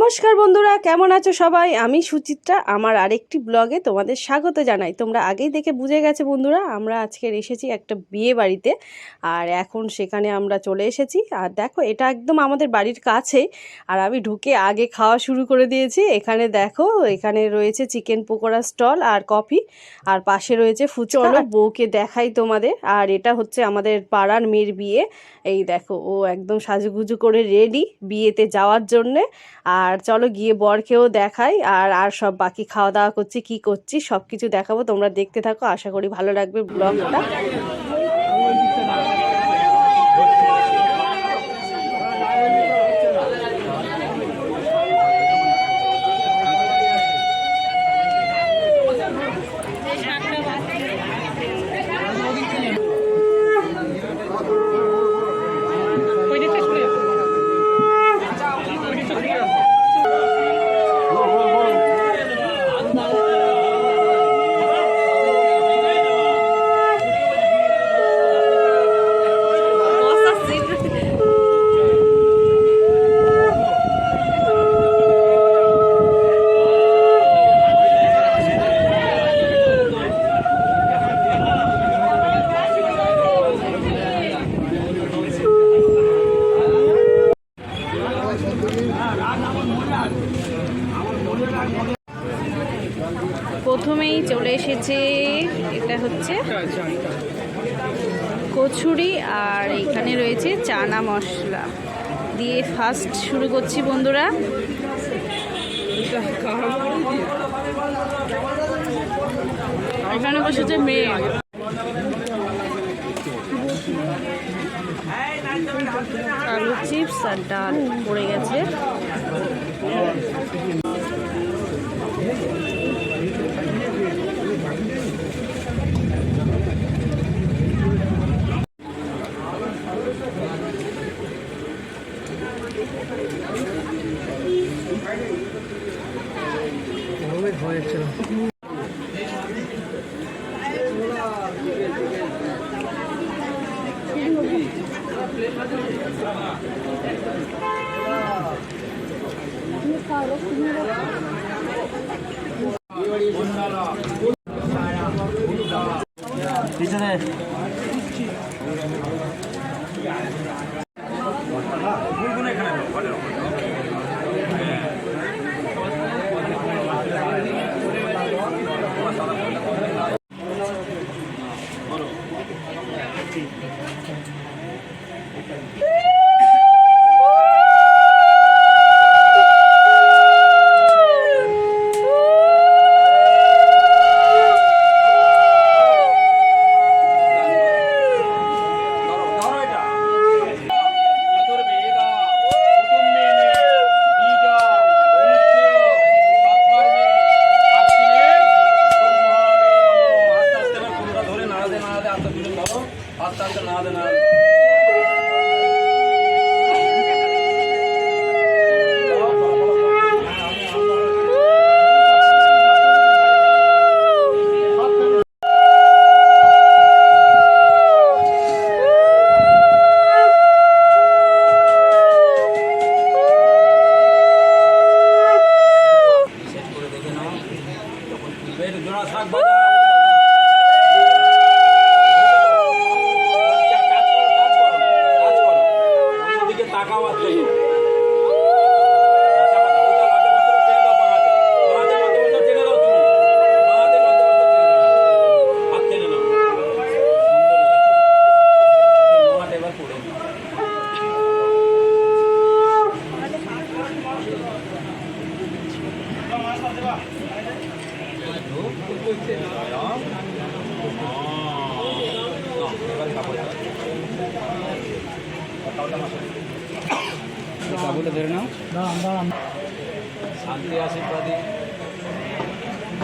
নমস্কার বন্ধুরা, কেমন আছো সবাই? আমি সুচিত্রা, আমার আরেকটি ব্লগে তোমাদের স্বাগত জানাই। তোমরা আগেই দেখে বুঝে গেছে বন্ধুরা, আমরা আজকে এসেছি একটা বিয়ে বাড়িতে। আর এখন সেখানে আমরা চলে এসেছি। আর দেখো, এটা একদম আমাদের বাড়ির কাছে। আর আমি ঢুকে আগে খাওয়া শুরু করে দিয়েছি। এখানে দেখো, এখানে রয়েছে চিকেন পকোড়া স্টল আর কফি, আর পাশে রয়েছে ফুচকা। বউকে দেখাই তোমাদের। আর এটা হচ্ছে আমাদের পাড়ার মেয়ের বিয়ে। এই দেখো, ও একদম সাজুগুজু করে রেডি বিয়েতে যাওয়ার জন্যে। আর চলো গিয়ে বরকেও দেখাই। আর সব বাকি খাওয়া দাওয়া করছি, কি করছি সব কিছু দেখাবো। তোমরা দেখতে থাকো, আশা করি ভালো লাগবে ব্লগটা। প্রথমেই চলে এসেছে, এটা হচ্ছে কচুরি, আর এখানে রয়েছে চানা মশলা দিয়ে ফার্স্ট শুরু করছি বন্ধুরা। এখানে বসেছে মেয়ে। আলু চিপস আর ডাল পড়ে গেছে। হয়েছিল পিছনে ধরে নাও, শান্তি আশীর্বাদী।